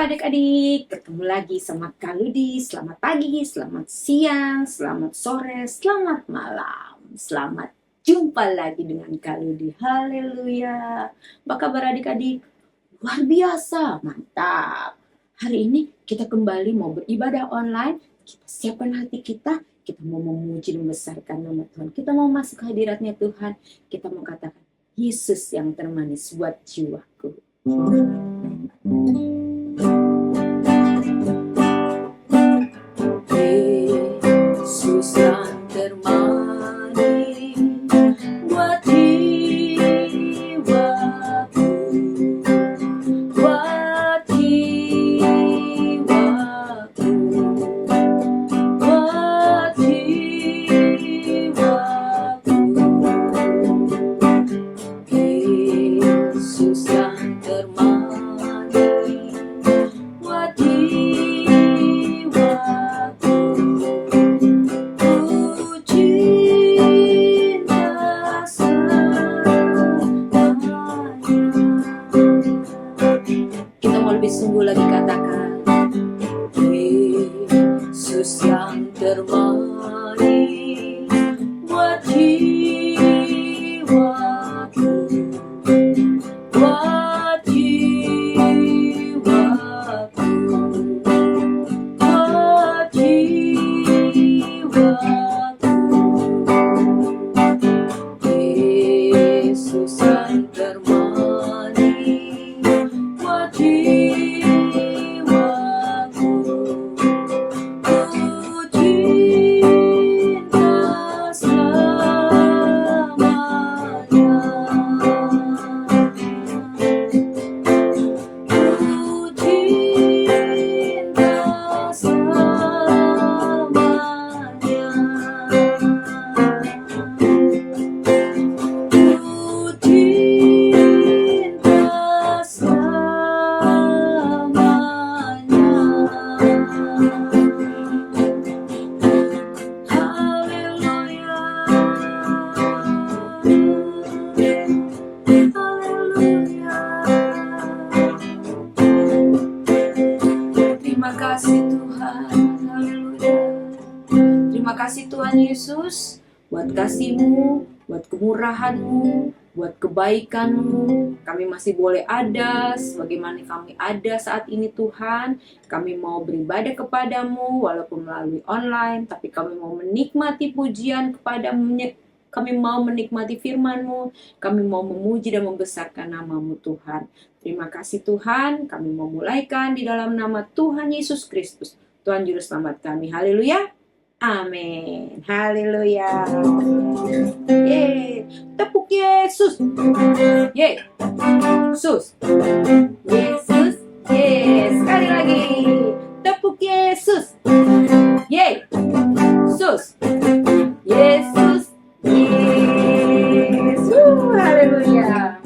adik-adik, ketemu lagi sama Kak Ludi. Selamat pagi, selamat siang, selamat sore, selamat malam. Selamat jumpa lagi dengan Kak Ludi. Haleluya. Apa kabar adik-adik? Luar biasa, mantap. Hari ini kita kembali mau beribadah online. Kita siapkan hati kita mau memuji dan membesarkan nama Tuhan. Kita mau masuk ke hadiratnya Tuhan. Kita mau katakan, Yesus yang termanis buat jiwaku. Yesus yang termanis buat jiwaku, buat jiwaku, buat jiwaku. Yesus yang termanis buat jiwaku. Kita mau lebih sungguh lagi katakan, Yesus yang termanis buat jiwaku, buat jiwaku, buat jiwaku. Yesus yang termanis buat jiwaku. Ku cinta selamanya. Ku cinta selamanya. Ku cinta selamanya. Haleluya. Haleluya. Terima kasih Tuhan. Haleluya. Terima kasih Tuhan Yesus buat kasih-Mu, buat kemurahan-Mu, buat kebaikan-Mu. Kami masih boleh ada sebagaimana kami ada saat ini Tuhan. Kami mau beribadah kepadamu walaupun melalui online, tapi kami mau menikmati pujian kepadamu. Kami mau menikmati firman-Mu. Kami mau memuji dan membesarkan nama-Mu Tuhan. Terima kasih Tuhan. Kami mau mulaikan di dalam nama Tuhan Yesus Kristus, Tuhan Juru Selamat kami. Haleluya. Amin. Haleluya. Yeay. Tepuk Yesus. Yeay. Yesus. Yesus. Yes. Sekali lagi. Tepuk Yesus. Yeay. Yesus. Yesus. Yes. Haleluya.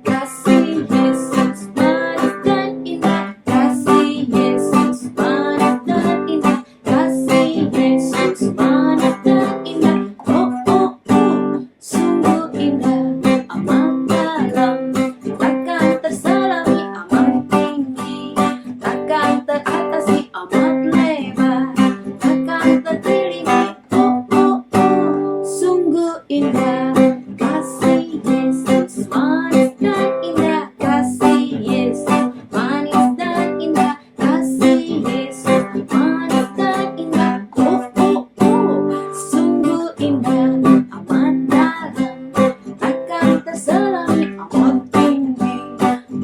Kasih Yesus manis dan indah. Kasih Yesus manis dan indah. Kasih Yesus manis dan indah. Oh, oh, oh. Sungguh indah, amat dalam. Takkan terselami, amat tinggi. Takkan teratasi, amat lebar. Takkan terkelilingi. Oh, oh, oh. Sungguh indah. Kasih Yesus manis dan indah. Kasih Yesus manis dan indah. Kasih Yesus manis dan indah. Oh, oh, oh. Sungguh indah, amat dalam. Takkan terselami, amat tinggi.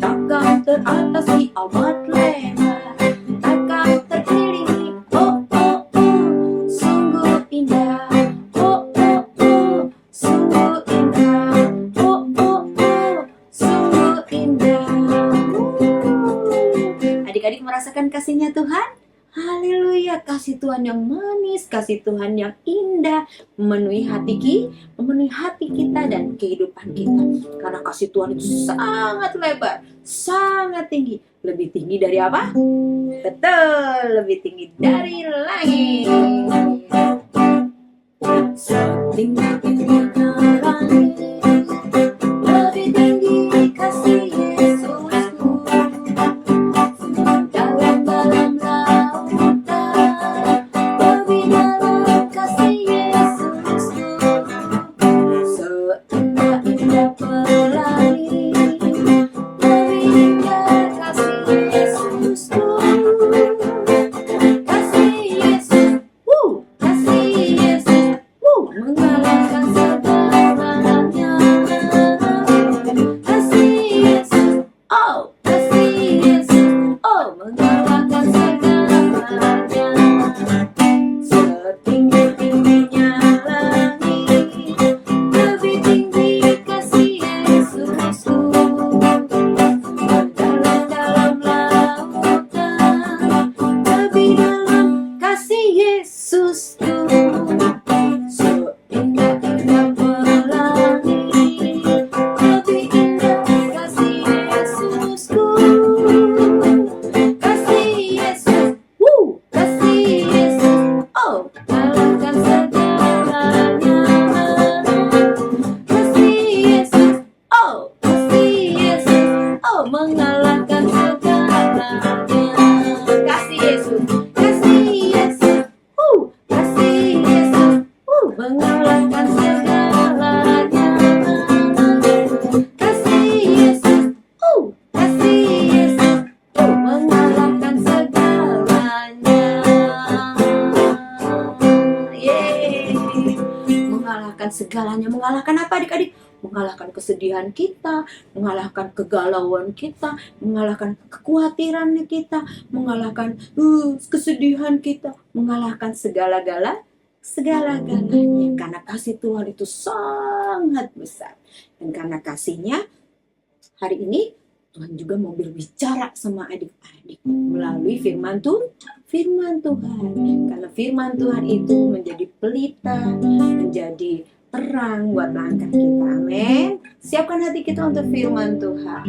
Takkan teratasi, amat lebar. Takkan terkelilingi. Oh, oh, oh. Sungguh indah. Oh, oh, oh. Sungguh indah. Oh, oh, oh. Sungguh indah. Adik-adik merasakan kasihnya Tuhan? Haleluya, kasih Tuhan yang manis, kasih Tuhan yang indah memenuhi hati kita dan kehidupan kita. Karena kasih Tuhan itu sangat lebar, sangat tinggi. Lebih tinggi dari apa? Betul, lebih tinggi dari langit. Setinggi-tingginya langit, lebih tinggi kasih Yesus. mengalahkan segalanya. Kasih Yesus, kasih Yesus, mengalahkan segalanya. Yeay. Mengalahkan segalanya. Mengalahkan apa adik-adik? Mengalahkan kesedihan kita, mengalahkan kegalauan kita, mengalahkan kekhawatiran kita, mengalahkan kesedihan kita, mengalahkan segalanya. Karena kasih Tuhan itu sangat besar. Dan karena kasihnya, hari ini Tuhan juga mau berbicara sama adik-adik melalui firman Tuhan. Karena firman Tuhan itu menjadi pelita, menjadi terang buat langkah kita. Amin. Siapkan hati kita untuk firman Tuhan.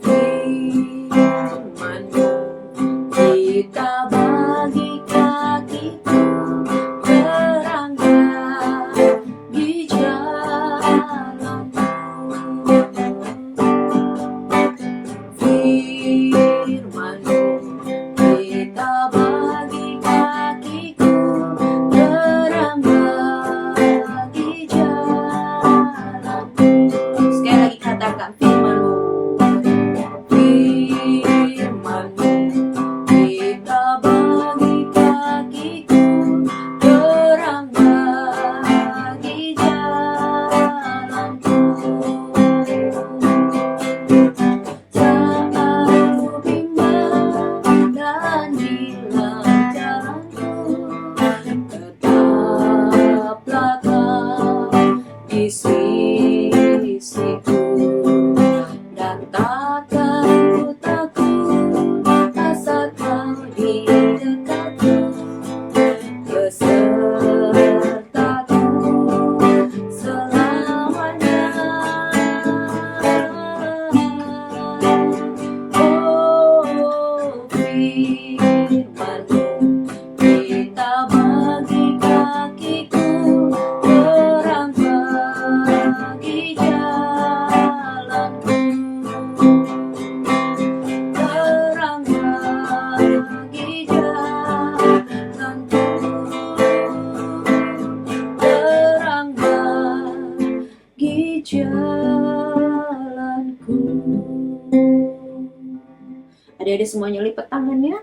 Firman-Mu kita bagi kakiku, terang bagi jalanku. Firman-Mu kita bagi kakiku, terang bagi jalanku. Sekali lagi katakan firman-Mu. Firman-Mu kita bagi kakiku, terang bagi jalanku. Tak aku bimbang dan hilang jalanku, tetaplah Kau di sisiku, dan takkan ku takut asal Kau di dekatku, besertaku selamanya. Firman-Mu kita bagi kakiku, terang bagi jalanku, terang bagi jalanku, terang bagi jalanku. Adik-adik semuanya lipat tangannya,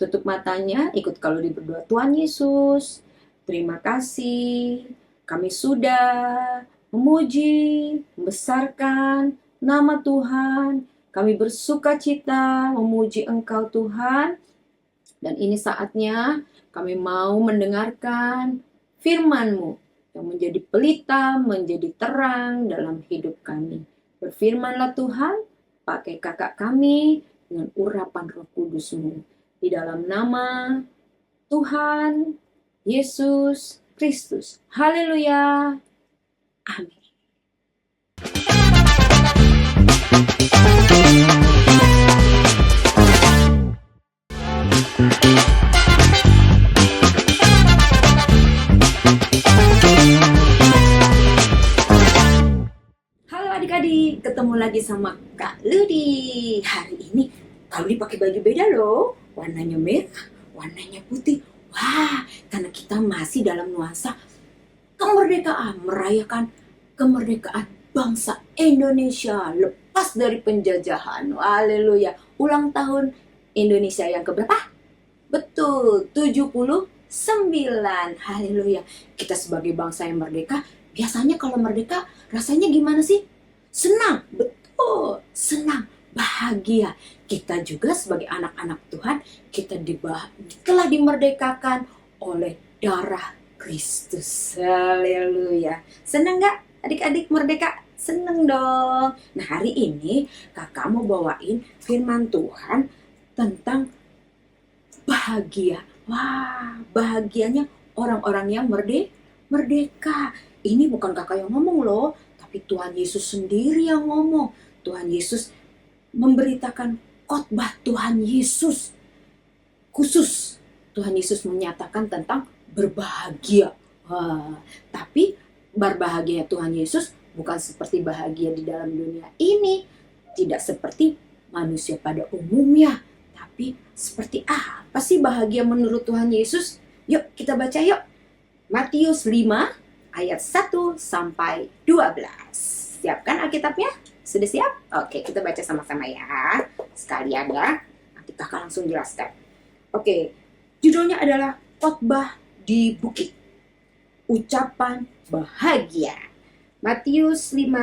tutup matanya, ikut kalau berdoa. Tuhan Yesus, terima kasih. Kami sudah memuji, membesarkan nama Tuhan. Kami bersuka cita memuji Engkau Tuhan. Dan ini saatnya kami mau mendengarkan firman-Mu yang menjadi pelita, menjadi terang dalam hidup kami. Berfirmanlah Tuhan, pakai kakak kami dengan urapan Roh Kudus-Mu. Di dalam nama Tuhan Yesus Kristus. Haleluya. Amin. Halo adik-adik, ketemu lagi sama Kak Ludi. Hari ini Kak Ludi pakai baju beda loh. Warnanya merah, warnanya putih. Wah, karena kita masih dalam nuansa kemerdekaan, merayakan kemerdekaan bangsa Indonesia lepas dari penjajahan. Haleluya. Ulang tahun Indonesia yang keberapa? Betul, 79. Haleluya. Kita sebagai bangsa yang merdeka, biasanya kalau merdeka rasanya gimana sih? Senang. Betul, senang, bahagia. Kita juga sebagai anak-anak Tuhan, kita telah dimerdekakan oleh darah Kristus. Haleluya. Senang gak adik-adik merdeka? Seneng dong. Nah, hari ini kakak mau bawain firman Tuhan tentang bahagia. Wah, bahagianya orang-orang yang merdeka. Ini bukan kakak yang ngomong loh, tapi Tuhan Yesus sendiri yang ngomong. Tuhan Yesus memberitakan khotbah Tuhan Yesus. Khusus Tuhan Yesus menyatakan tentang berbahagia. Tapi berbahagia Tuhan Yesus bukan seperti bahagia di dalam dunia ini. Tidak seperti manusia pada umumnya. Tapi seperti apa sih bahagia menurut Tuhan Yesus? Yuk kita baca yuk. Matius 5 ayat 1 sampai 12. Siapkan Alkitabnya? Sudah siap? Oke, kita baca sama-sama ya. Sekalian ya. Nanti kakak langsung jelaskan. Oke, judulnya adalah khotbah di bukit. Ucapan bahagia. Matius 5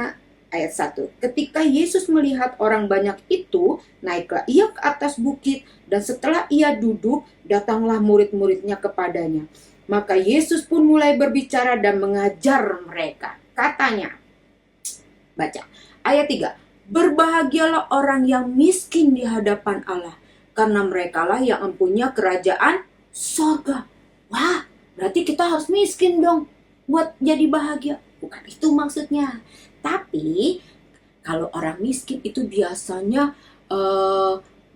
ayat 1. Ketika Yesus melihat orang banyak itu, naiklah ia ke atas bukit, dan setelah ia duduk, datanglah murid-muridnya kepadanya. Maka Yesus pun mulai berbicara dan mengajar mereka. Katanya, baca ayat 3. Berbahagialah orang yang miskin di hadapan Allah, karena merekalah yang mempunyai kerajaan sorga. Wah, berarti kita harus miskin dong buat jadi bahagia. Bukan itu maksudnya. Tapi kalau orang miskin itu biasanya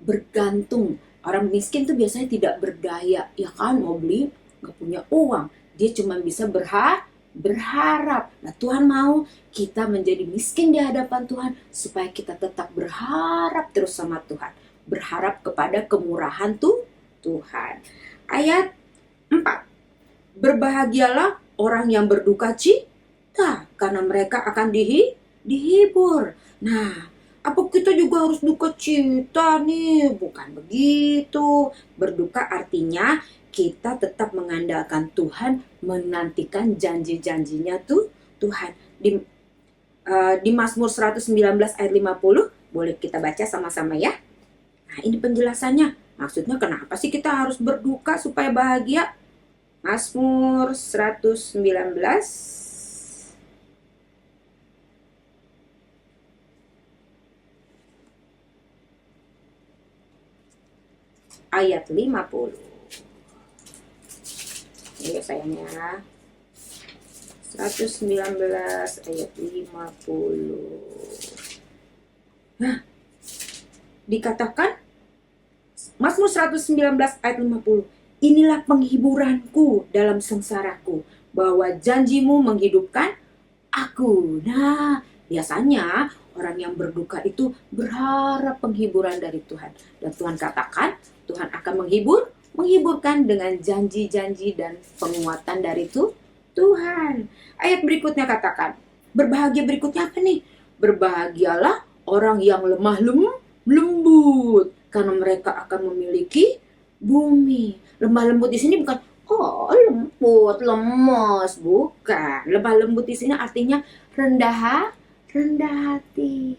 bergantung. Orang miskin itu biasanya tidak berdaya, ya kan, mau beli nggak punya uang. Dia cuma bisa berharap. Nah, Tuhan mau kita menjadi miskin di hadapan Tuhan supaya kita tetap berharap terus sama Tuhan. Berharap kepada kemurahan Tuhan. Ayat 4. Berbahagialah orang yang berduka cita, karena mereka akan dihibur. Nah, apa kita juga harus duka cita nih? Bukan begitu. Berduka artinya kita tetap mengandalkan Tuhan, menantikan janji-janjinya Tuhan. Di Mazmur 119 ayat 50, boleh kita baca sama-sama ya. Nah, ini penjelasannya. Maksudnya kenapa sih kita harus berduka supaya bahagia? Mazmur 119 ayat 50. Ayo sayangnya. 119 ayat 50. Nah, dikatakan Mazmur 119 ayat 50. Inilah penghiburanku dalam sengsaraku, bahwa janjimu menghidupkan aku. Nah, biasanya orang yang berduka itu berharap penghiburan dari Tuhan. Dan Tuhan katakan, Tuhan akan menghiburkan dengan janji-janji dan penguatan dari Tuhan. Ayat berikutnya katakan, berbahagia berikutnya apa nih? Berbahagialah orang yang lemah lembut, karena mereka akan memiliki bumi. Lemah lembut di sini bukan lembut, lemes, bukan. Lemah lembut di sini artinya rendah hati.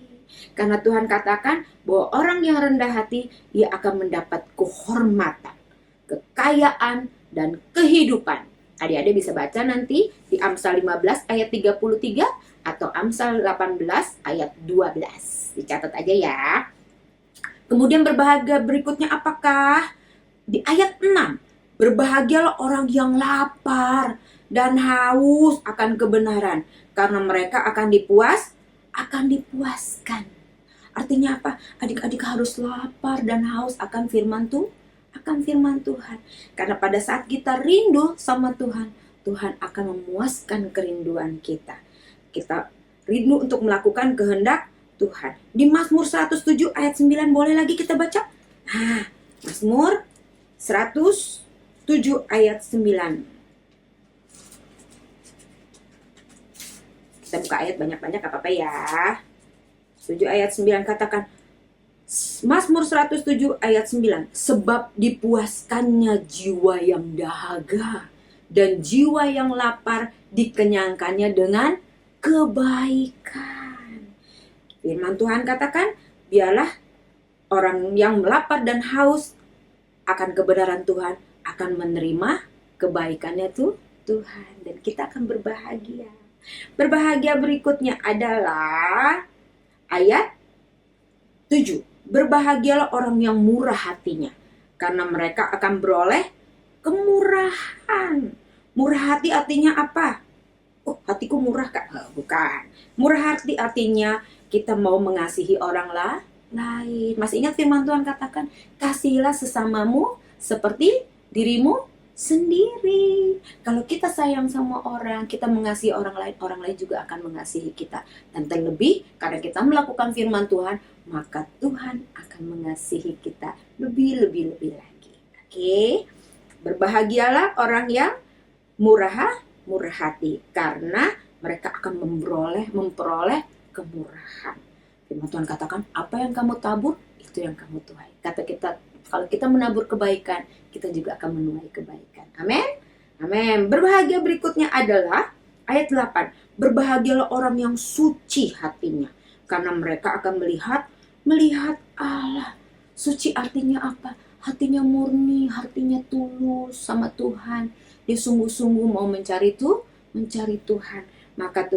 Karena Tuhan katakan bahwa orang yang rendah hati, ia akan mendapat kehormatan, kekayaan, dan kehidupan. Adik-adik bisa baca nanti di Amsal 15 ayat 33 atau Amsal 18 ayat 12. Dicatat aja ya. Kemudian berbahagia berikutnya apakah? Di ayat 6. Berbahagialah orang yang lapar dan haus akan kebenaran, karena mereka akan dipuaskan. Artinya apa? Adik-adik harus lapar dan haus akan firman Tuhan. Karena pada saat kita rindu sama Tuhan, Tuhan akan memuaskan kerinduan kita. Kita rindu untuk melakukan kehendak Tuhan. Di Mazmur 107 ayat 9 boleh lagi kita baca? Nah, Mazmur 107 ayat 9. Kita buka ayat banyak-banyak apa-apa ya. 7 ayat 9 katakan, Mazmur 107 ayat 9, sebab dipuaskannya jiwa yang dahaga, dan jiwa yang lapar dikenyangkannya dengan kebaikan. Firman Tuhan katakan, biarlah orang yang lapar dan haus akan kebenaran Tuhan akan menerima kebaikannya Tuhan, dan kita akan berbahagia. Berbahagia berikutnya adalah ayat 7. Berbahagialah orang yang murah hatinya, karena mereka akan beroleh kemurahan. Murah hati artinya apa? Oh, hatiku murah Kak? Bukan. Murah hati artinya kita mau mengasihi orang lain. Masih ingat firman Tuhan katakan, kasihilah sesamamu seperti dirimu sendiri. Kalau kita sayang sama orang, kita mengasihi orang lain juga akan mengasihi kita. Dan terlebih karena kita melakukan firman Tuhan, maka Tuhan akan mengasihi kita lebih lagi. Oke? Berbahagialah orang yang murah hati, karena mereka akan memperoleh kemurahan. Firman Tuhan katakan, apa yang kamu tabur, itu yang kamu tuai. Kata kita, kalau kita menabur kebaikan, kita juga akan menuai kebaikan. Amin. Amin. Berbahagia berikutnya adalah ayat 8. Berbahagialah orang yang suci hatinya, karena mereka akan melihat Allah. Suci artinya apa? Hatinya murni, hatinya tulus sama Tuhan. Dia sungguh-sungguh mau mencari Tuhan. Maka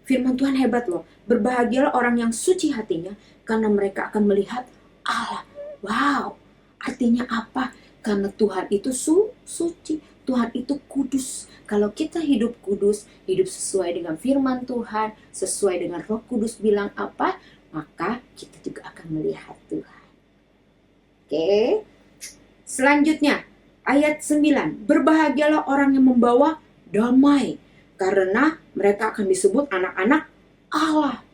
firman Tuhan hebat loh. Berbahagialah orang yang suci hatinya, karena mereka akan melihat Allah. Wow, artinya apa? Karena Tuhan itu suci, Tuhan itu kudus. Kalau kita hidup kudus, hidup sesuai dengan firman Tuhan, sesuai dengan Roh Kudus bilang apa, maka kita juga akan melihat Tuhan. Oke. Selanjutnya, ayat 9. Berbahagialah orang yang membawa damai, karena mereka akan disebut anak-anak Allah.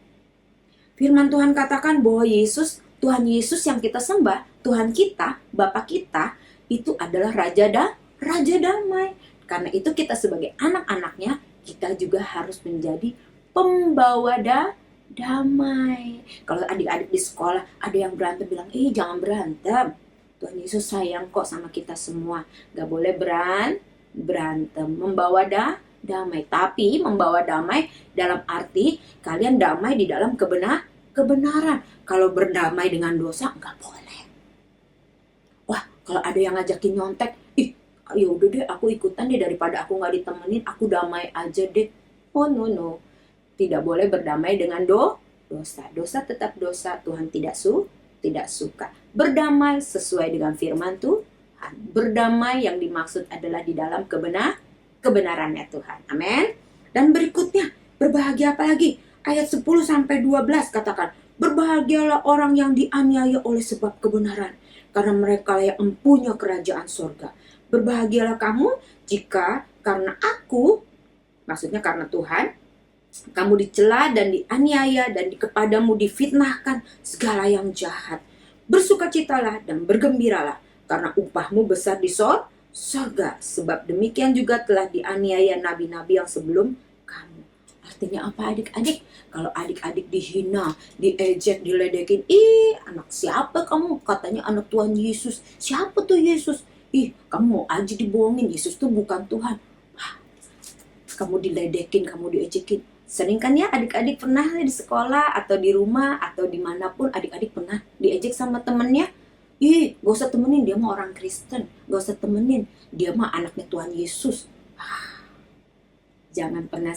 Firman Tuhan katakan bahwa Tuhan Yesus yang kita sembah, Tuhan kita, Bapa kita, itu adalah Raja Damai. Karena itu kita sebagai anak-anaknya, kita juga harus menjadi pembawa damai. Kalau adik-adik di sekolah ada yang berantem, bilang, jangan berantem. Tuhan Yesus sayang kok sama kita semua. Gak boleh berantem. Membawa damai. Tapi membawa damai dalam arti kalian damai di dalam kebenaran. Kalau berdamai dengan dosa, gak boleh. Wah, kalau ada yang ngajakin nyontek, ya udah deh, aku ikutan deh, daripada aku gak ditemenin, aku damai aja deh. Oh no. Tidak boleh berdamai dengan dosa. Dosa tetap dosa. Tuhan tidak suka. Berdamai sesuai dengan firman Tuhan. Berdamai yang dimaksud adalah di dalam kebenarannya Tuhan. Amin. Dan berikutnya, berbahagia apa lagi? Ayat 10-12 katakan, berbahagialah orang yang dianiaya oleh sebab kebenaran, karena mereka yang empunya kerajaan sorga. Berbahagialah kamu jika karena aku, maksudnya karena Tuhan, kamu dicela dan dianiaya dan kepadamu difitnahkan segala yang jahat. Bersukacitalah dan bergembiralah, karena upahmu besar di sorga, sebab demikian juga telah dianiaya nabi-nabi yang sebelum kamu. Artinya apa adik-adik? Kalau adik-adik dihina, diejek, diledekin, anak siapa kamu? Katanya anak Tuhan Yesus. Siapa tuh Yesus? Kamu mau aja dibohongin, Yesus tuh bukan Tuhan. Kamu diledekin, kamu diejekin. Sering kan ya adik-adik pernah di sekolah atau di rumah atau dimanapun adik-adik pernah diejek sama temennya. Gak usah temenin, dia mah orang Kristen. Gak usah temenin, dia mah anaknya Tuhan Yesus. Jangan pernah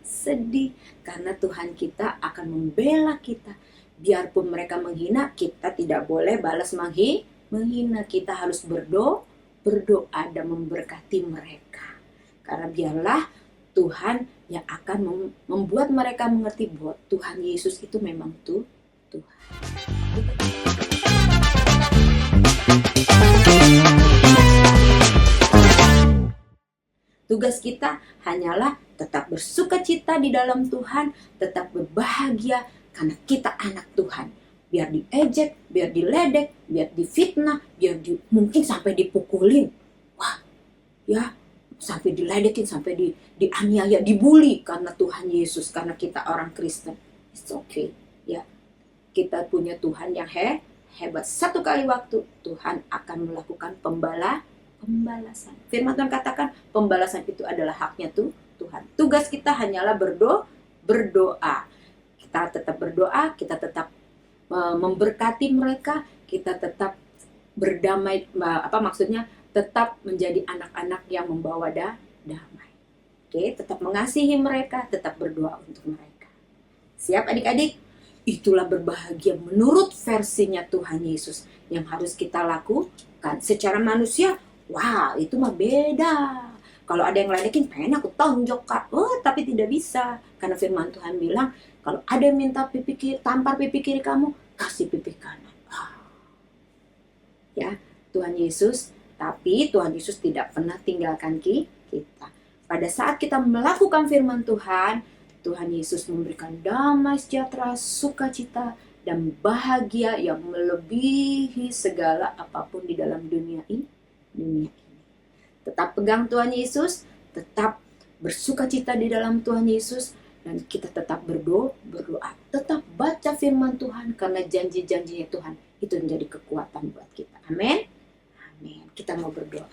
sedih, karena Tuhan kita akan membela kita. Biarpun mereka menghina, kita tidak boleh balas menghina. Kita harus berdoa dan memberkati mereka. Karena biarlah Tuhan yang akan membuat mereka mengerti bahwa Tuhan Yesus itu memang Tuhan. Tugas kita hanyalah tetap bersukacita di dalam Tuhan, tetap berbahagia karena kita anak Tuhan. Biar diejek, biar diledek, biar difitnah, mungkin sampai dipukulin. Sampai diledekin, sampai dianiaya, dibully karena Tuhan Yesus, karena kita orang Kristen. It's okay, ya. Kita punya Tuhan yang hebat. Satu kali waktu Tuhan akan melakukan pembalasan. Firman Tuhan katakan pembalasan itu adalah haknya Tuhan. Tugas kita hanyalah berdoa. Kita tetap berdoa, kita tetap memberkati mereka, kita tetap berdamai, tetap menjadi anak-anak yang membawa damai. Oke, tetap mengasihi mereka, tetap berdoa untuk mereka. Siap adik-adik? Itulah berbahagia menurut versinya Tuhan Yesus yang harus kita lakukan. Secara manusia, itu mah beda. Kalau ada yang ledekin, pengen aku tonjok kak. Tapi tidak bisa. Karena firman Tuhan bilang, kalau ada yang minta tampar pipi kiri kamu, kasih pipi kanan. Ya, Tuhan Yesus. Tapi Tuhan Yesus tidak pernah tinggalkan kita. Pada saat kita melakukan firman Tuhan, Tuhan Yesus memberikan damai, sejahtera, sukacita, dan bahagia yang melebihi segala apapun di dalam dunia ini. Tetap pegang Tuhan Yesus, tetap bersukacita di dalam Tuhan Yesus, dan kita tetap berdoa, tetap baca firman Tuhan, karena janji-janjinya Tuhan itu menjadi kekuatan buat kita. Amin. Amin. Kita mau berdoa.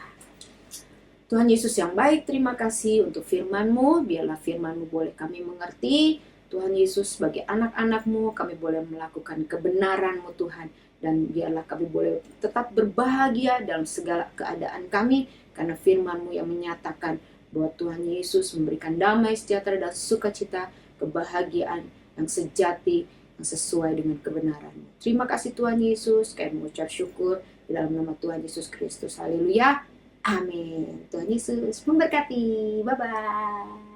Tuhan Yesus yang baik, terima kasih untuk firman-Mu. Biarlah firman-Mu boleh kami mengerti. Tuhan Yesus, sebagai anak-anak-Mu, kami boleh melakukan kebenaran-Mu Tuhan. Dan biarlah kami boleh tetap berbahagia dalam segala keadaan kami, karena firman-Mu yang menyatakan bahwa Tuhan Yesus memberikan damai, sejahtera, dan sukacita, kebahagiaan yang sejati, yang sesuai dengan kebenaran-Mu. Terima kasih Tuhan Yesus, kami mengucap syukur di dalam nama Tuhan Yesus Kristus. Haleluya. Amin. Tuhan Yesus memberkati. Bye-bye.